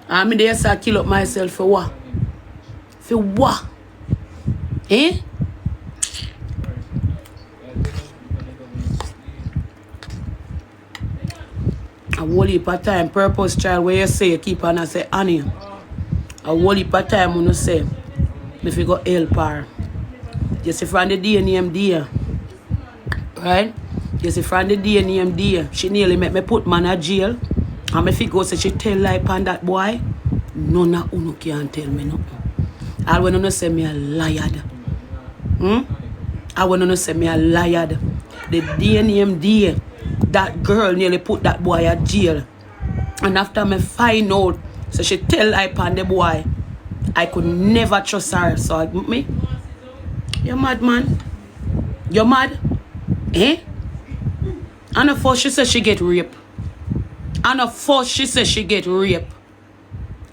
And me there start kill up myself for what? For what? Eh? A whole heap of time, purpose child, where you say you keep on and say, Annie. A whole heap of time when you say, if you go help her. You see from the day name there. Right? You see from the day name there. She nearly make me put man in jail. And if you go say she tell lie upon that boy, none of you can tell me nothing. I want to say me a liar. I want to say me a liar. The day name there, that girl nearly put that boy in jail. And after me find out, so she tell lie upon the boy, I could never trust her. So me, you're mad, man. You're mad? Eh? And of course she said she get raped. And of course she said she get raped.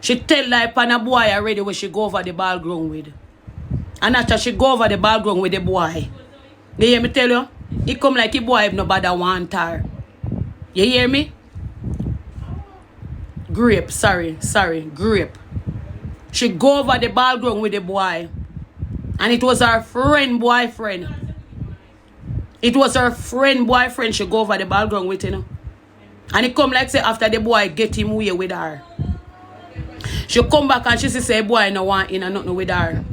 She tell lie upon a boy already when she go over the ball ground with. And after she go over the ball ground with the boy. You hear me tell you? It come like a boy if nobody want her. You hear me? Grape, sorry, grape. She go over the ball ground with the boy. And it was her friend boyfriend. It was her friend boyfriend she go over the ball ground with, you know. And it come like say after the boy get him away with her. She come back and she say boy no want in and nothing with her.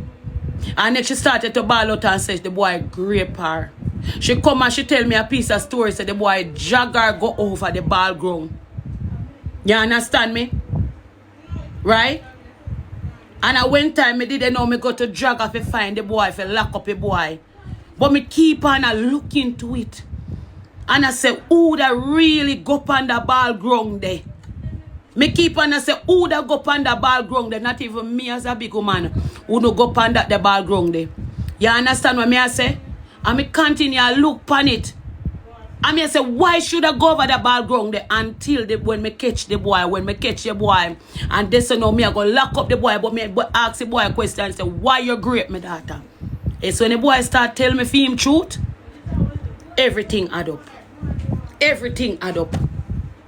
And then she started to ball out and say the boy grape her. She come and she tell me a piece of story, say the boy drag her go over the ball ground. You understand me? Right? And at one time me didn't know me go to drag her to find the boy, to lock up the boy. But me keep on a look into it. And I say, who that really go up on the ball ground there? Me keep on and say, who that go up on the ball ground there? Not even me as a big woman who no go up on the ball ground there. You understand what me I say? And me continue to look on it. And me I say, why should I go over the ball ground there until when me catch the boy, and they say, no, me I go lock up the boy, but me ask the boy a question and say, why you grape me daughter? It's when the boy start telling me for him truth, everything add up. Everything add up.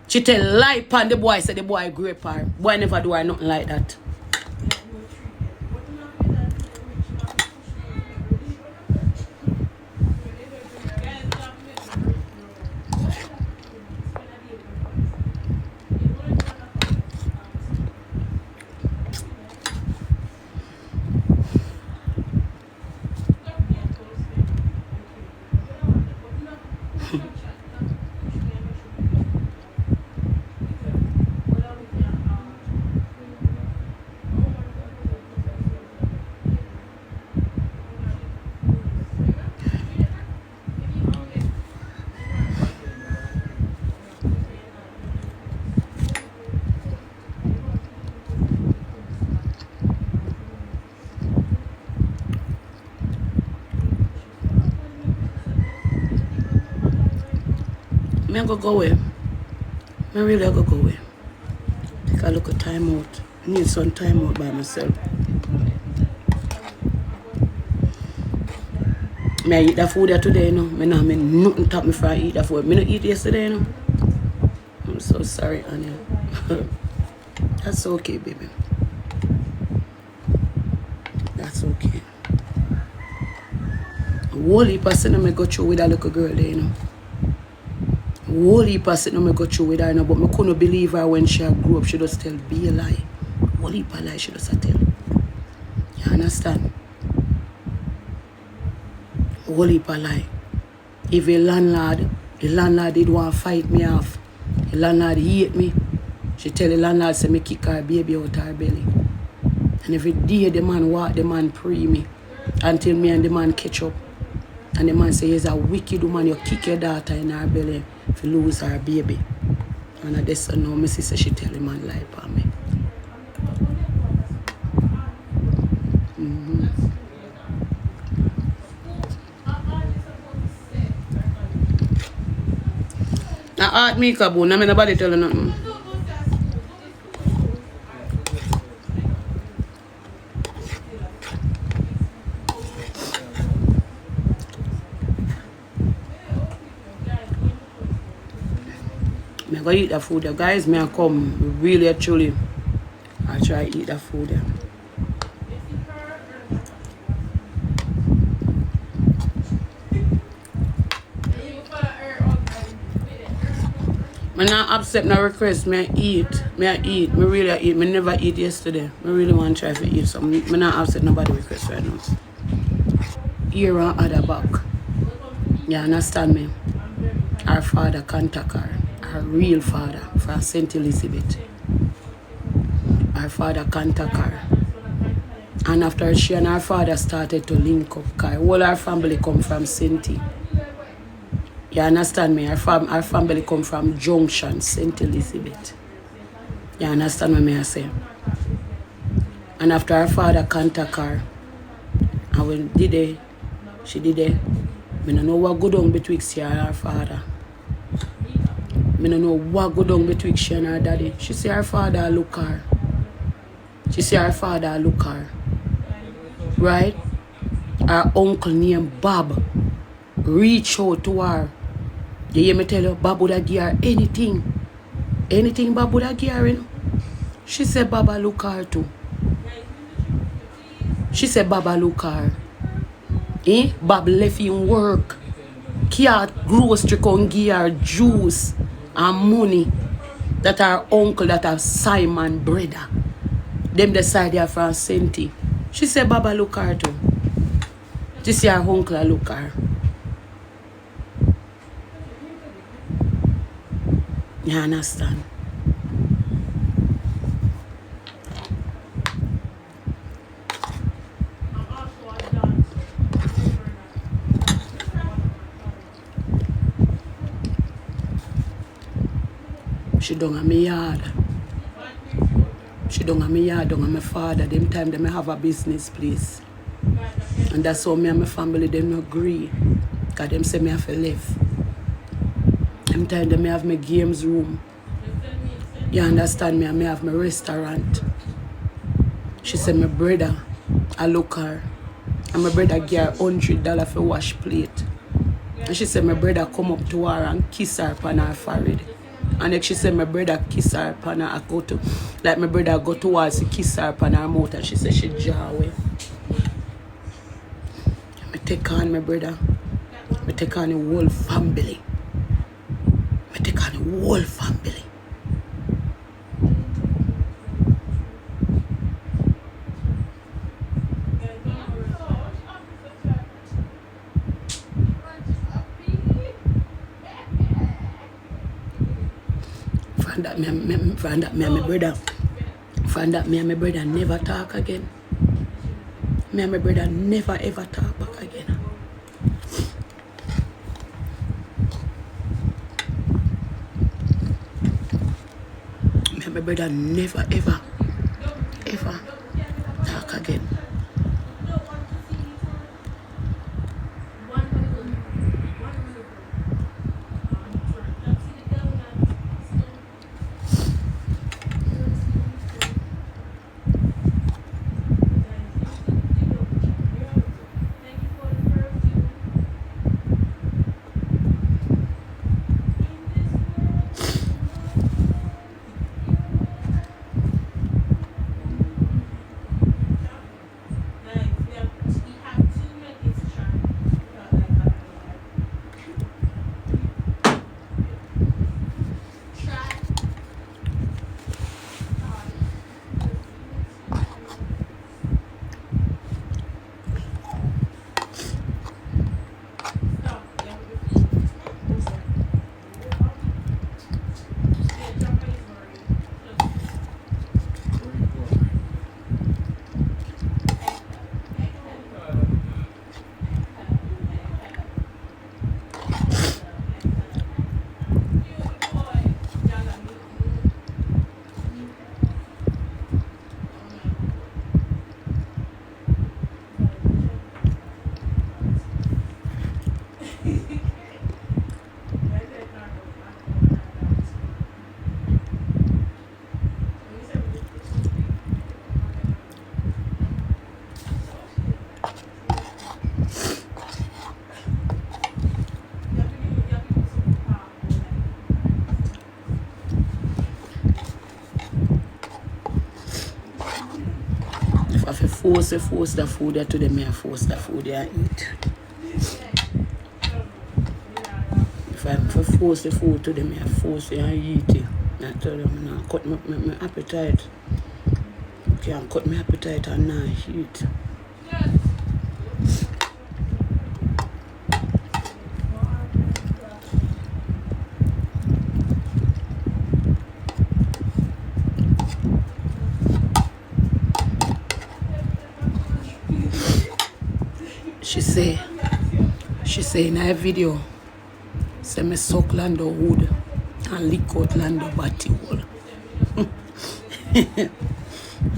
She tell lie upon the boy, say the boy grape her. Boy never do her nothing like that. I'm going to go away. I really going to go away. Take a look at time out. I need some time out by myself. I eat that food there today, you know. I don't have nothing to top me for I eat that food. I don't eat yesterday, you know. I'm so sorry, Anya. That's okay, baby. That's okay. A whole heap of sin I go through with that little girl there, you know. Whole heap of sit no me go through with her, you know, but I couldn't believe her when she grew up. She just tell be a lie. Whole heap of lie she just tell. You understand? Whole heap of lie. If the landlord did want to fight me off, the landlord hate me. She tell the landlord say me kick her baby out her belly. And every day the man walk, the man pray me until me and the man catch up. And the man say he's a wicked woman, you kick your daughter in her belly if you lose her baby. And I just know my sister she tell the man lie upon me. Now art me kaboon, I mean nobody tell her nothing. I go eat the food, the guys may come really actually I try to eat that food. Yeah. I not accept no request. Me eat. Me eat. Me really eat. Me never eat yesterday. Me really want to try to eat something. Me not accept nobody request right now. Here and other back. You understand me? Our father contact her. Our real father from St. Elizabeth. Our father contact her. And after she and her father started to link up, because all our family come from St. You understand me? Our family come from Junction, St. Elizabeth. You understand what I say? And after her father contact her, and when she did it, I don't know what go down betwixt her and her father. I don't know what go down betwixt she and her daddy. She say her father look her. She say her father look her. Right? Her uncle named Bob reach out to her. You hear me tell her, Bob would have give her anything. Anything Bob would have give her, you know? She said Baba look her too. She said Baba look her. Bob left him work. Cat grocery come give her juice and money. That her uncle, that her Simon brother. Them decide they are from Senti. She said Baba look her too. She said her uncle look her. You understand? She don't have me yard. She don't have me yard, don't have my father. Them time they may have a business place. And that's how me and my family them not agree. Because them say me have to live. Them time they may have my games room. You understand me? I may have my restaurant. She said my brother, I look her. And my brother give her $100 for wash plate. And she said my brother come up to her and kiss her upon her forehead. And like she said my brother kiss her upon her, I go to, like my brother go towards to kiss her upon her mouth, and she said she jaw away. I take on my brother. I take on the whole family. I take on the whole family. Find that me and my brother. Find that me and my brother never talk again. Me and my brother never ever talk back again. Me and my brother never ever talk again. force the food to them, I force the food I eat. If I force the food to them, I force it and eat it. I tell them, no, cut my appetite. You can't cut my appetite and now eat. She say in her video, say me suck Lando wood and lick out Lando body hole.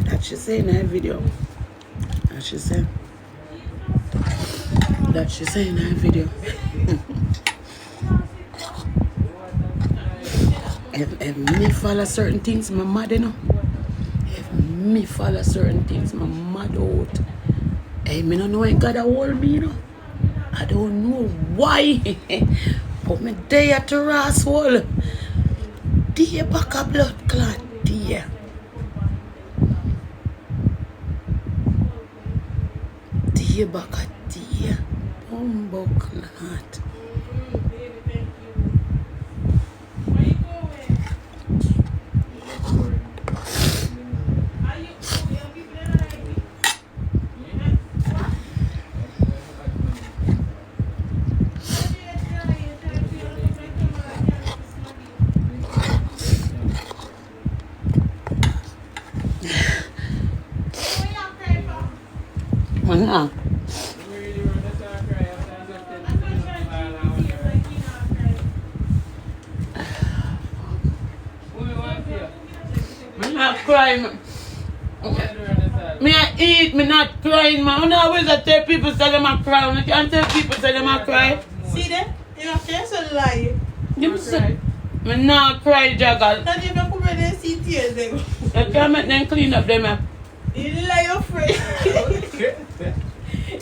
That she say in her video. That she say in her video. If me follow certain things, my mad, you know. If me follow certain things, my mad out. Hey, me don't know why God hold me, you know. I don't know why. But me there to Ross hole. Dear back a blood clot, dear. Dear back a dear. Bumbo clot. Nah. I'm not crying. Me I eat, me not crying, man. I always tell people say them a cry. I can't tell people say them a cry. See them? You have to so lie. You say, me not cry, Jaggal. Not even come and see tears then. I can't make them clean up them. You lie, your friend.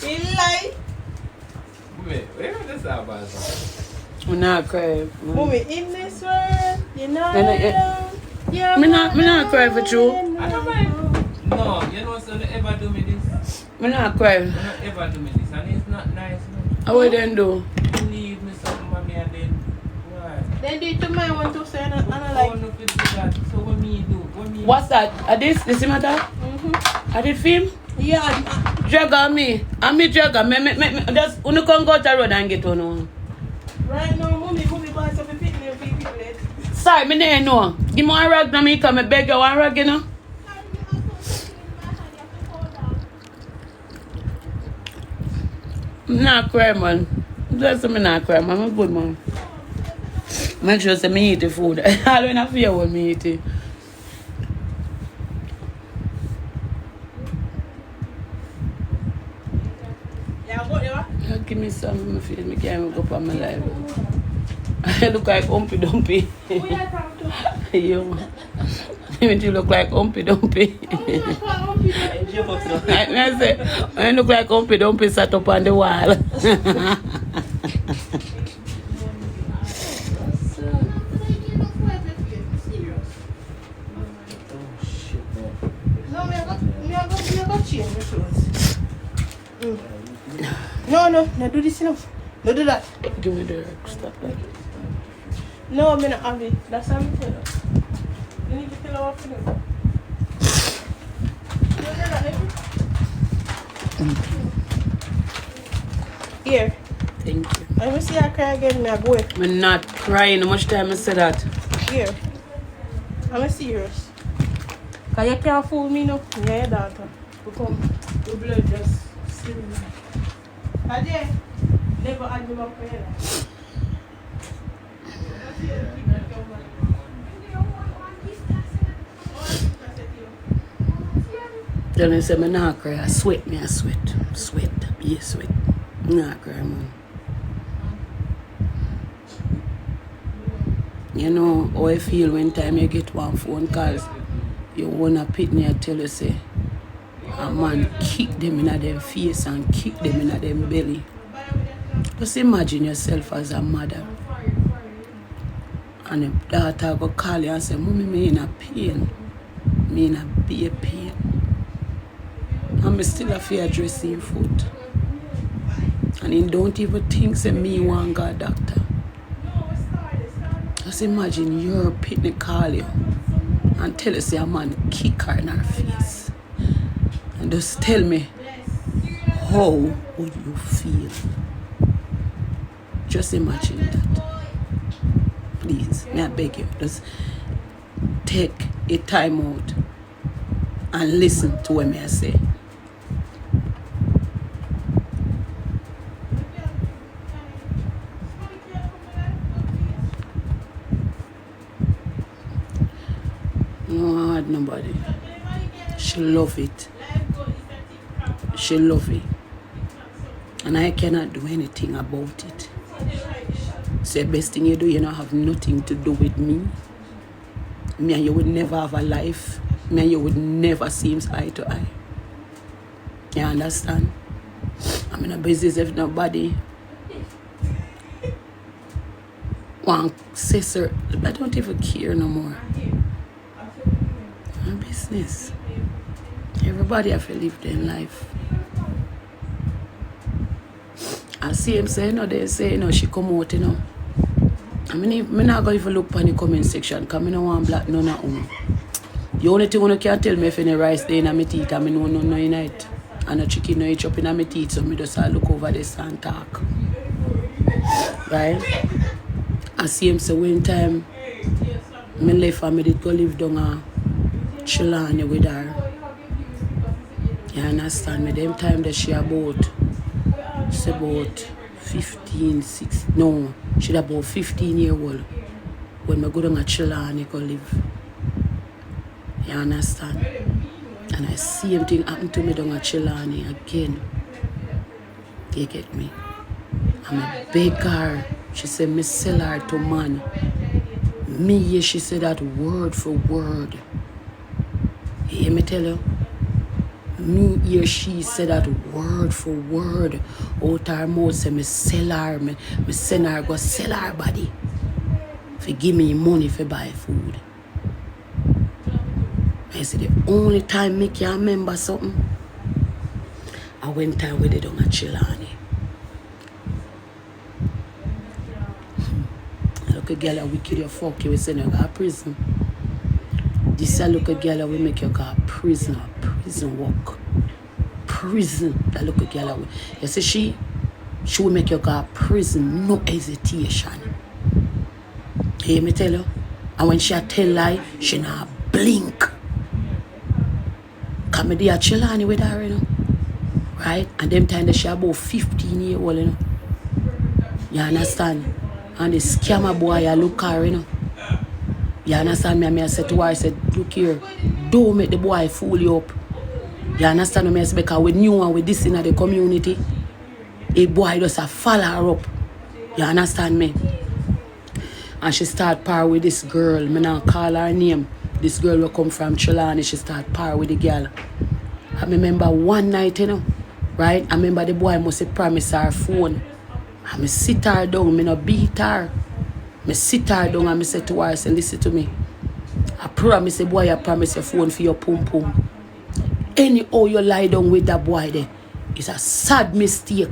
You lie. Wait, where is this about? I'm not crying. Mommy, in this world, you're not alone. Me not cry for you. I don't mind. No, you know, so don't ever do me this. Me not cry. Don't ever do me this, and it's not nice, man. How would they do? You leave me something, mommy, and then why? Then do it to my one to say, and I I like. want to do that. So what me do? What me? What's that? This matter? I did film? Yeah. Jagger me. I'm me jagger. Me just when you come go to the road and get on. Right now, mommy buys up a picnic for people. Sorry, me don't know. Give me one rag now, me come. I beg you one rag, you know. I'm not cry, man. Just me not cry, man. I'm a good man. Make sure say me eat the food. I don't have fear when me eat it. Give me some of my face. I can't go up on my life. I look like Humpy Dumpy. You look like Humpy Dumpy. I say, I look like Humpy Dumpy sat up on the wall. No, do this enough. No, do that. Give me the rag, stop that. No, I'm not have it. That's how I'm telling you. You need to fill out for them. Here. Thank you. I will see I cry again, I go. I'm not crying. How much time I say that? Here. I'm serious. Because you can't fool me, no. You're your daughter. Become your blood just swimming. Ajay, never had me back for you. Then I say, I'm not cry. I sweat. Sweat. Yeah, sweat. I'm not cry, man. You know how I feel when time you get one phone call. You want to pit me and tell you, say, a man kick them in their face and kick them in their belly. Just imagine yourself as a mother. And a daughter go call you and say, Mommy, me in a pain. Me in a big pain. And me still have to address him foot. And he don't even think say me want God doctor. Just imagine your pitney call you and tell us a man kick her in her face. And just tell me, how would you feel? Just imagine that. Please, may I beg you, just take a time out and listen to what I say. No hard nobody. She love it. She love it. And I cannot do anything about it. So the best thing you do, you don't have nothing to do with me. Me and you would never have a life. Me and you would never seem eye to eye. You understand? I'm in a business if nobody want sister. I don't even care no more. My business. Everybody have to live their life. I see him say, they say, she come out, I mean, I'm not going to even look on the comment section because I don't want black none at home. The only thing you can tell me if any rice there in my teeth, I know no in it. And no chicken no eat up in my teeth, so I just look over this and talk. Right? I see him say one time, I left and I did go live down at Trewlany with her. You understand me? Them time that she about 15, 16, no, she's about 15 years old when I go down to Trewlany to live. You understand? And I see everything happen to me down at Trewlany again. You get me? I'm a beg her. She said, me sell her to man. Me, she said that word for word. You hear me tell you? Me here, she said that word for word. Out her mouth, say me sell her, me send her go sell her body. If you give me money for buy food. I said the only time me can remember something, I went time with it on a Trewlany. Look a girl we kill you, fuck you, we send you to prison. This a look a girl we make you go to prison work. Prison. That look a girl. You see she will make you go to prison, no hesitation. Hear me tell you? And when she tell lie, she not blink. Come me there Trewlany with her, Right? And them time that she about 15 years old, You understand? And the scammer boy I look her, You understand me? I said to her, I said, look here, don't make the boy fool you up. You understand me? I said, because we knew and with this in the community, a boy just a follow her up. You understand me? And she start par with this girl. Me now call her name. This girl will come from Trewlany. She start par with the girl. I remember one night, right? I remember the boy must have promised her phone. I sit her down, I no beat her. I sit her down and I say to her, I say, listen to me. I promise the boy, I promise your phone for your pum pum. Anyhow you lie down with that boy there, it's a sad mistake.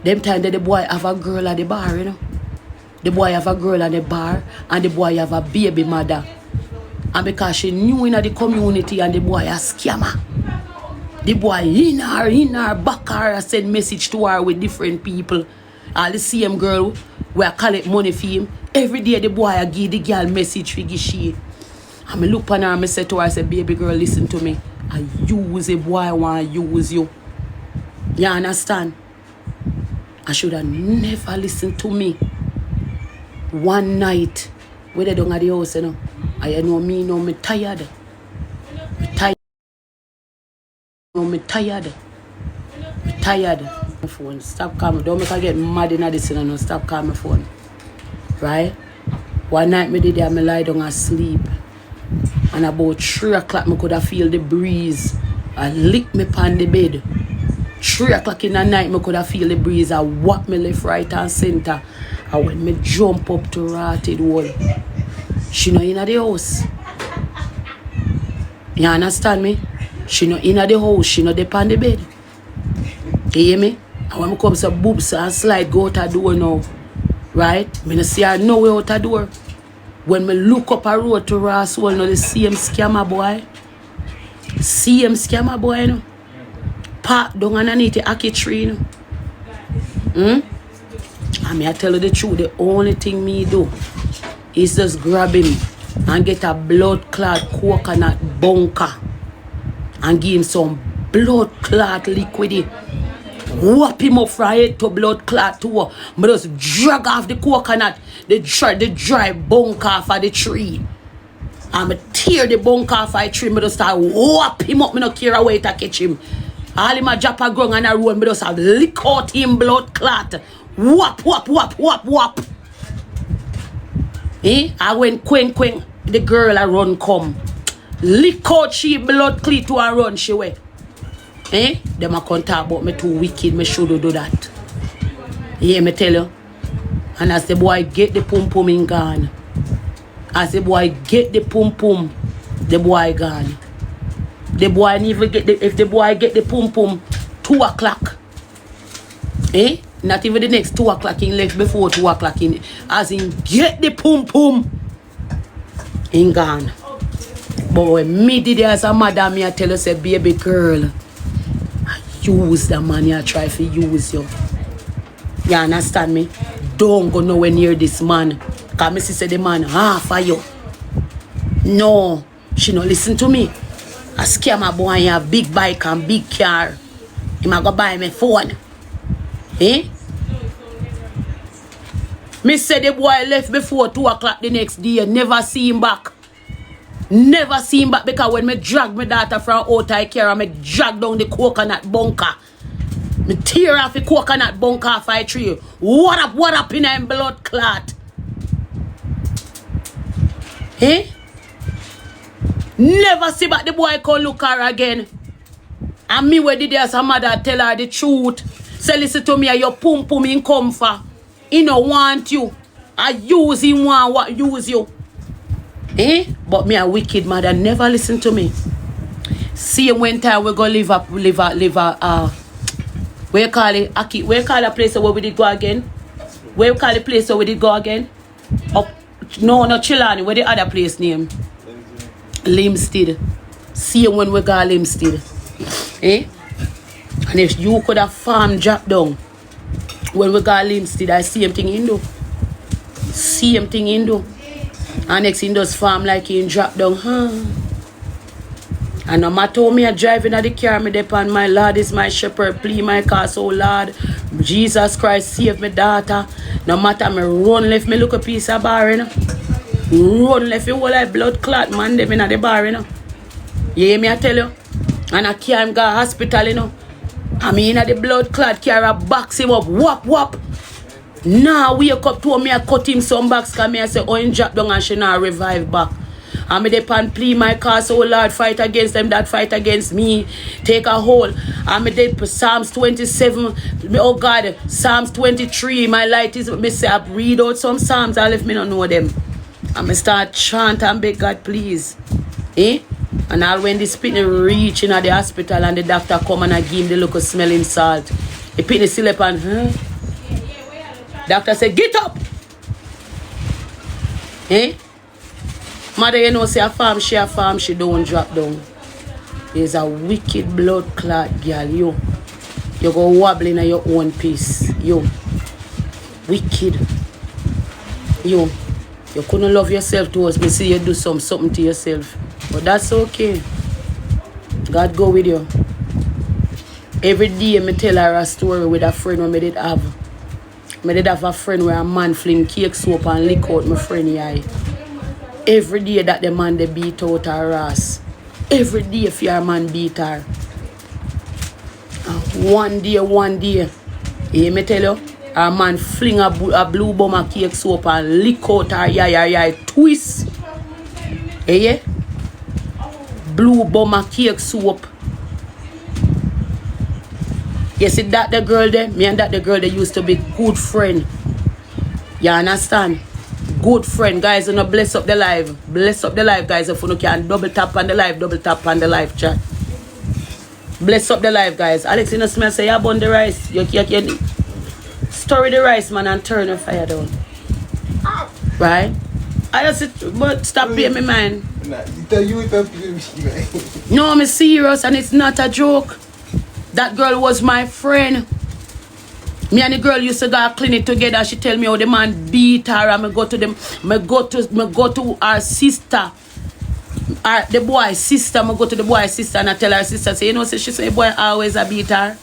Them time that the boy have a girl at the bar, The boy have a girl at the bar and the boy have a baby mother. And because she knew in the community and the boy a scammer. The boy in her, back her, send message to her with different people. All the same girl where I collect money for him. Every day the boy I give the girl message for she. And I look on her and I say to her, I say, baby girl, listen to me. I use a boy, I want to use you. You understand? I should have never listened to me. One night, when they don't have the house, I know me tired. Me tired. My phone. Stop calling. Don't make her get mad in this. Stop calling my phone. Right? One night me did that, me lie down and sleep. And about 3 o'clock me could have feel the breeze. I lick me pan the bed. 3 o'clock in the night me could have feel the breeze. I whack me left, right and center. And when me jump up to rotted wall, she not in the house. You understand me? She not in the house, she not up on the bed. You hear me? And when I come to boobs and slide, go out the door now. Right? I don't see her nowhere out the door. When I look up a road to Roswell, now the same scammer boy. Same scammer boy, you know. Park down underneath the ackee tree, you know. And I tell you the truth, the only thing me do is just grab him and get a blood clot coconut bunker and give him some blood clot liquid. Whop him up from head to blood clot too. But just drag off the coconut, the dry bunk off of the tree. And I tear the bunk off of the tree, but just start whop him up. I don't care away to catch him. All him a drop a ground and a roll, but just have lick out him blood clot. Whop, whop, whop, whop, whop. I went queng, the girl a run come. Lick out she blood clot to a run she way. Them a come talk about me too wicked, me should do that. Yeah, me tell you. And as the boy get the pum pum in gone. As the boy get the pum pum, the boy gone. The boy never get the, if the boy get the pum pum 2 o'clock. Not even the next 2 o'clock in left before 2 o'clock in. As in get the pum pum in gone. But when me did it as a mother, me I tell you say baby girl. Use the money I try to use you. You understand me? Don't go nowhere near this man. Because me say the man half of you. No. She no listen to me. A scammer boy have big bike and big car. He might go buy me phone. Me say the boy left before 2 o'clock the next day. Never see him back. Never see him back because when me drag my daughter from out I care and me drag down the coconut bunker. Me tear off the coconut bunker off a tree. What up in a blood clot? Never see back the boy come look her again. And me where did as a mother tell her the truth. Say listen to me, your pum pum in comfort. He no want you. I use him want what use you. But me a wicked mother, never listen to me. See when time we go live where you call it? Where you call the place where we did go again? Where you call the place where we did go again? Up, no, not Trewlany, where the other place name? Limstead. See when we go Limstead. And if you could have farm drop down when we go Limstead, I same thing in do. Same thing in do. And next in does farm like he drop down. And no matter how me a driving at the car, me depend my Lord is my shepherd, please my cause, oh Lord. Jesus Christ save me daughter. No matter me run left, me look a piece of bar, you know. Run left, you whole like blood clot man, them in the bar, you know. You hear me I tell you? And I carry him go to hospital, you know. I mean at the blood clot, carry a box him up, whop whop. Now wake up to me, I cut him some box, because me I say, oh, he drop down and she now revive back. And me depend plead my cause, oh Lord, fight against them that fight against me. Take a hold. And me did Psalms 27, oh God, Psalms 23, my light is, me say, I read out some Psalms, I left me not know them. And me start chant and beg God, please. And all when this pitney reach in the hospital and the doctor come and I give him the local smelling salt. The pitney still up and, doctor said, get up. Mother, you know, say a farm, she don't drop down. There's a wicked blood clot girl, you. You go wobbling at your own piece, you. Wicked. You couldn't love yourself to us. Me see you do something to yourself. But that's okay. God go with you. Every day, me tell her a story with a friend when me did have. I did have a friend where a man fling cake soap and lick out my friend's eye. Every day that the man they beat out her ass. Every day if your man beat her. And one day, hear me tell you, a man fling a blue bomber cake soap and lick out her eye, twist. Yeah? Blue bomber cake soap. You see that the girl there? Me and that the girl they used to be good friend. You understand? Good friend, guys. You know, bless up the live. Bless up the live, guys. If you can double tap on the live chat. Bless up the life, guys. Alex, you know, smell say you burn the rice. You stir the rice, man, and turn the fire down. Right? I just but stop paying me mind. No, I'm serious and it's not a joke. That girl was my friend. Me and the girl used to go to clinic together. She tell me how the man beat her and me go to her sister. The boy's sister, I go to the boy's sister and I tell her sister, say, you know, say she say boy always a beat her.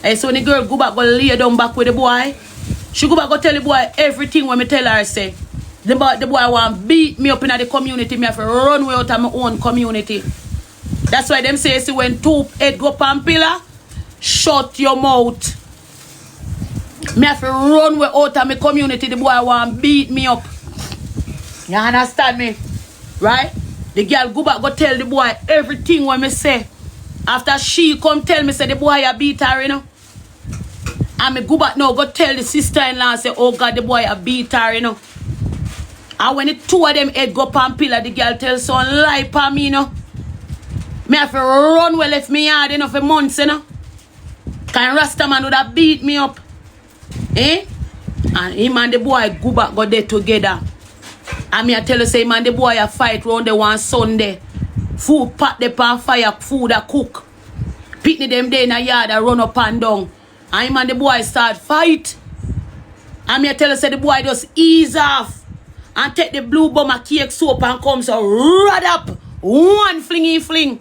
And so when the girl go back, go lay down back with the boy, she go back go tell the boy everything when me tell her say. The boy want beat me up in the community, me have to run way out of my own community. That's why them say, see, when two head go up on pillar, shut your mouth. Me have to run way out of my community, the boy want beat me up. You understand me? Right? The girl go back go tell the boy everything what me say. After she come tell me say the boy a beat her, you know. And me go back now go tell the sister-in-law say, oh God, the boy a beat her, you know. And when the two of them head go up on pillar, the girl tell son lie for me, you know. Me have to run well left me yard, you know, for months, you know. Can Rasta man would have beat me up. Eh? And him and the boy go back go there together. And me I tell you say man the boy a fight round the one Sunday. Food pat the pan fire, food a cook. Pitney them there in a yard a run up and down. And him and the boy start fight. And me I tell you say the boy just ease off. And take the blue bomber cake soap and come so rod up. One fling.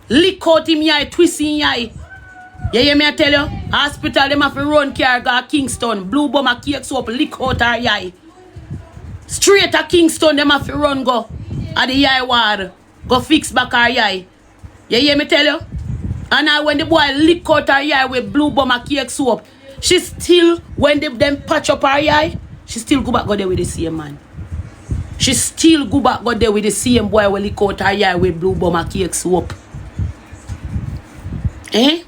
Lick out him eye, twist him eye. You hear me I tell you? Hospital them have to run car go Kingston. Blue bomber cake soap lick out her eye. Straight to Kingston, them have to run go at the eye ward. Go fix back her eye. You hear me tell you? And now when the boy lick out her eye with blue bomber cake soap, she still, when them patch up her eye, she still go back go there with the same man. She still go back go there with the same boy when lick out her eye with blue bomber cake soap. Eh?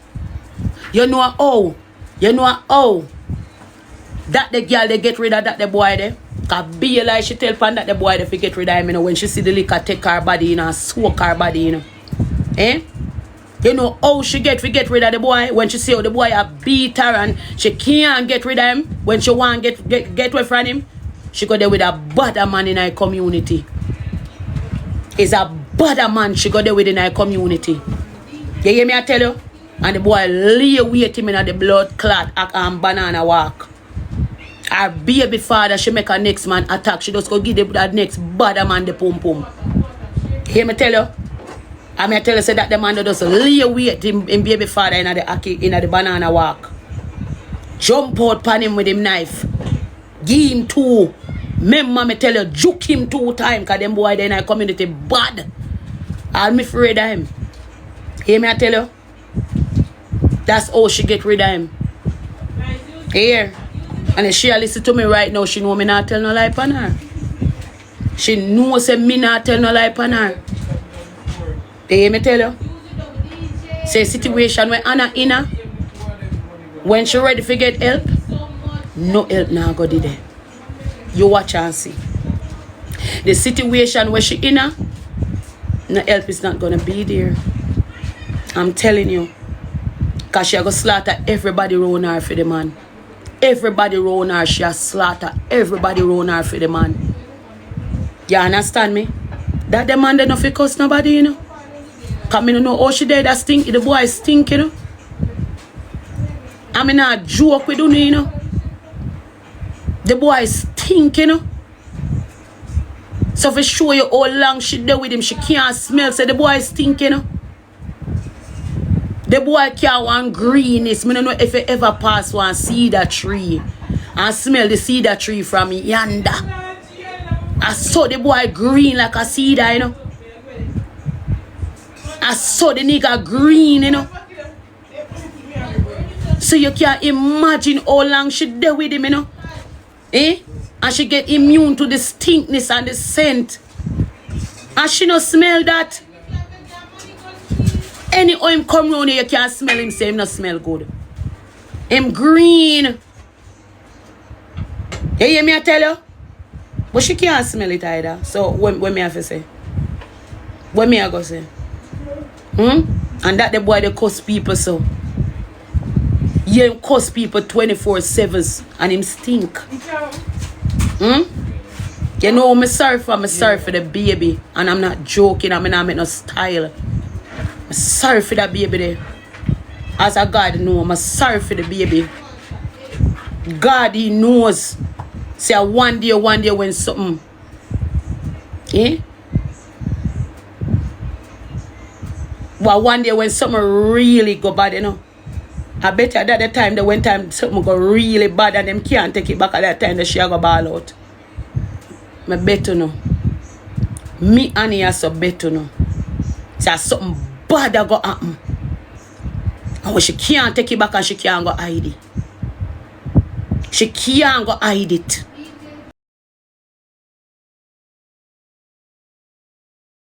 You know how? That the girl they get rid of that the boy there. Cause be like she tell Pan that the boy they forget rid of him, you know, when she see the liquor take her body, you know, and soak her body, you know. Eh? You know how she get rid of the boy when she see how the boy a beat her and she can't get rid of him when she want get away from him. She go there with a bad man in her community. It's a bad man she go there with in her community. You hear me I tell you? And the boy lay wait him in the blood clot and banana walk. Her baby father, she make her next man attack. She just go give that next bad man the pum pum. Hear me tell you? I mean tell you say that the man just lay wait him baby father in the banana walk. Jump out pan him with him knife. Give him two. Remember me tell you, juke him 2 times because them boy in our community bad. I'm afraid of him. Hear me I tell you? That's how she get rid of him. Here. And if she listen to me right now, she know me not tell no lie on her. She knows say me not tell no lie on her. You hear me tell you? Say situation where Anna in her, when she ready to get help, no help now go there. You watch and see. The situation where she in her, no help is not gonna be there. I'm telling you. Because she gonna slaughter everybody around her for the man. Everybody around her, she has slaughter everybody around her for the man. You understand me? That the man they don't fit cuss nobody, you know. Because I don't know how she did that stink. The boy stink, you know. I mean, not joke with you know. The boy stink, you know. So if I show you how long she did with him, she can't smell. So the boy stink, you know. The boy can't want greenness. I don't know if you ever pass one cedar tree and smell the cedar tree from yonder. I saw the boy green like a cedar, you know. I saw the nigga green, you know. So you can't imagine how long she did with him, you know. Eh? And she get immune to the stinkness and the scent. And she no smell that. Any him come round here, you can't smell him, say him not smell good. Him green. You hear me I tell you? But she can't smell it either. So what me have to say? What me I go say? And that the boy they cuss people so. Yeah, him cuss people 24/7 and him stink. You know me sorry for the baby. And I'm not joking, I'm not make no style. I'm sorry for that baby there. As a God know, I'm sorry for the baby. God, he knows. Say one day when something. But one day when something really go bad, you know. I bet you at that time, when something go really bad and them can't take it back at that time, the she go ball out. I bet you know. Me and he so bet you know. Say something bad that go happen. And when she can't take it back and she can't go hide it. She can't go hide it.